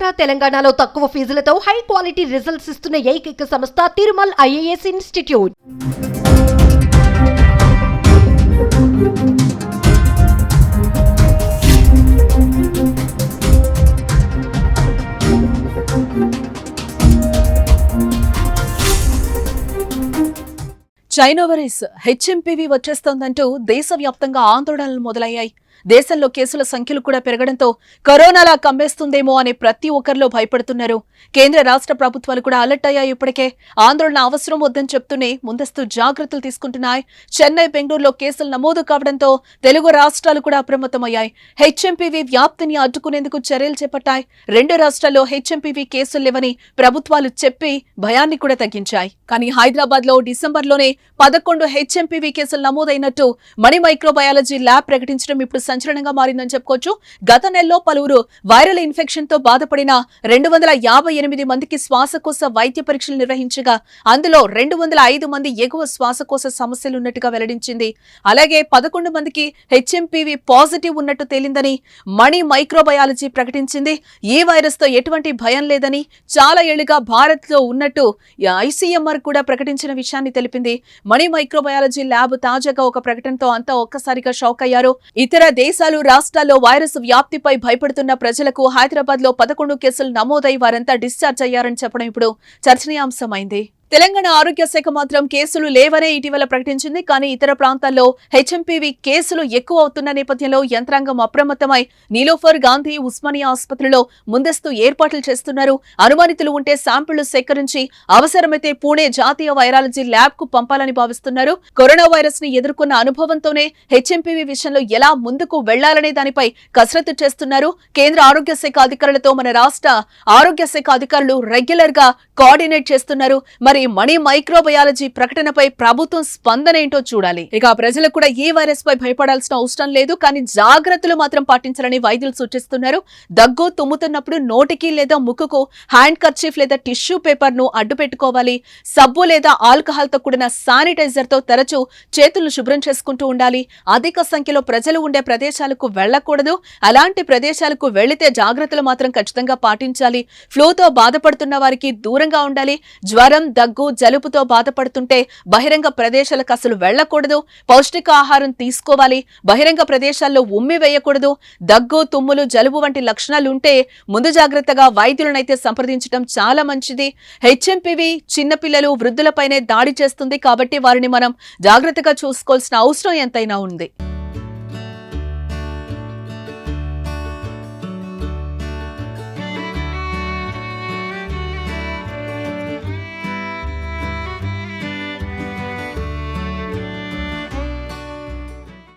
ఆంధ్ర తెలంగాణలో తక్కువ ఫీజులతో high quality results ఇస్తున్న ఏకైక సంస్థ Tirumal IAS institute. China virus HMPV వచ్చేస్తోందంటూ దేశవ్యాప్తంగా ఆందోళనలు మొదలయ్యాయి. దేశంలో కేసుల సంఖ్యలు కూడా పెరగడంతో కరోనాలా కమ్మేస్తుందేమో అని ప్రతి ఒక్కరిలో భయపడుతున్నారు. కేంద్ర రాష్ట్ర ప్రభుత్వాలు కూడా అలర్ట్ అయ్యాయి. ఇప్పటికే ఆందోళన అవసరం వద్దని చెప్తూనే ముందస్తు జాగ్రత్తలు తీసుకుంటున్నాయి. చెన్నై, బెంగళూరులో కేసులు నమోదు కావడంతో తెలుగు రాష్ట్రాలు కూడా అప్రమత్తమయ్యాయి. హెచ్ఎంపీవీ వ్యాప్తిని అడ్డుకునేందుకు చర్యలు చేపట్టాయి. రెండు రాష్ట్రాల్లో హెచ్ఎంపీవీ కేసులు లేవని ప్రభుత్వాలు చెప్పి భయాన్ని కూడా తగ్గించాయి. కానీ హైదరాబాద్ లో డిసెంబర్లోనే 11 హెచ్ఎంపీవీ కేసులు నమోదైనట్టు మణి మైక్రోబయాలజీ ల్యాబ్ ప్రకటించడం ఇప్పుడు సంచలనంగా మారిందని చెప్పుకోవచ్చు. గత నెలలో పలువురు వైరల్ ఇన్ఫెక్షన్ తో బాధపడిన 258 మందికి శ్వాసకోశ వైద్య పరీక్షలు నిర్వహించగా అందులో 205 మంది ఎగువ శ్వాసకోశ సమస్యలున్నట్టుగా వెల్లడించింది. అలాగే 11 మందికి హెచ్ఎంపీవీ పాజిటివ్ ఉన్నట్టు తేలిందని మణి మైక్రోబయాలజీ ప్రకటించింది. ఈ వైరస్ తో ఎటువంటి భయం లేదని, చాలా ఏళ్లుగా భారత్ లో ఉన్నట్టు ఐసీఎంఆర్ కూడా ప్రకటించిన విషయాన్ని తెలిపింది. మణి మైక్రోబయాలజీ ల్యాబ్ తాజాగా ఒక ప్రకటనతో అంతా ఒక్కసారిగా షాక్ అయ్యారు. ఇతర దేశాలు, రాష్ట్రాల్లో వైరస్ వ్యాప్తిపై భయపడుతున్న ప్రజలకు హైదరాబాద్ లో 11 కేసులు నమోదై వారంతా డిశ్చార్జ్ అయ్యారని చెప్పడం ఇప్పుడు చర్చనీయాంశమైంది. తెలంగాణ ఆరోగ్య శాఖ మాత్రం కేసులు లేవనే ఇటీవల ప్రకటించింది. కానీ ఇతర ప్రాంతాల్లో హెచ్ఎంపీవీ కేసులు ఎక్కువ అవుతున్న నేపథ్యంలో యంత్రాంగం అప్రమత్తమై నీలోఫర్, గాంధీ, ఉస్మానియా ఆసుపత్రిలో ముందస్తు ఏర్పాట్లు చేస్తున్నారు. అనుమానితులు ఉంటే శాంపిళ్లు సేకరించి అవసరమైతే పూణే జాతీయ వైరాలజీ ల్యాబ్ కు పంపాలని భావిస్తున్నారు. కరోనా వైరస్ ని ఎదుర్కొన్న అనుభవంతోనే హెచ్ఎంపీవీ విషయంలో ఎలా ముందుకు వెళ్లాలనే దానిపై కసరత్తు చేస్తున్నారు. కేంద్ర ఆరోగ్య శాఖ అధికారులతో మన రాష్ట్ర ఆరోగ్య శాఖ అధికారులు రెగ్యులర్ గా కోఆర్డినేట్ చేస్తున్నారు. మరి మణి మైక్రోబయాలజీ ప్రకటనపై ప్రభుత్వం స్పందన ఏంటో చూడాలి. ఇక ప్రజలకు కూడా ఈ వైరస్ పై భయపడాల్సిన అవసరం లేదు. కానీ జాగ్రత్తలు మాత్రం పాటించాలని వైద్యులు సూచిస్తున్నారు. దగ్గు, తుమ్ముతున్నప్పుడు నోటికి లేదా ముక్కుకు హ్యాండ్ కర్చీఫ్ లేదా టిష్యూ పేపర్ ను అడ్డు పెట్టుకోవాలి. సబ్బు లేదా ఆల్కహాల్ తో కూడిన శానిటైజర్ తో తరచూ చేతులను శుభ్రం చేసుకుంటూ ఉండాలి. అధిక సంఖ్యలో ప్రజలు ఉండే ప్రదేశాలకు వెళ్లకూడదు. అలాంటి ప్రదేశాలకు వెళ్లితే జాగ్రత్తలు మాత్రం ఖచ్చితంగా పాటించాలి. ఫ్లూతో బాధపడుతున్న వారికి దూరంగా ఉండాలి. జ్వరం, దగ్గు, జలుబుతో బాధపడుతుంటే బహిరంగ ప్రదేశాలకు అసలు వెళ్లకూడదు. పౌష్టికాహారం తీసుకోవాలి. బహిరంగ ప్రదేశాల్లో ఉమ్మి వేయకూడదు. దగ్గు, తుమ్ములు, జలుబు వంటి లక్షణాలు ఉంటే ముందు జాగ్రత్తగా వైద్యులనైతే సంప్రదించడం చాలా మంచిది. హెచ్ఎంపీవీ చిన్నపిల్లలు, వృద్ధులపైనే దాడి చేస్తుంది కాబట్టి వారిని మనం జాగ్రత్తగా చూసుకోవాల్సిన అవసరం ఎంతైనా ఉంది.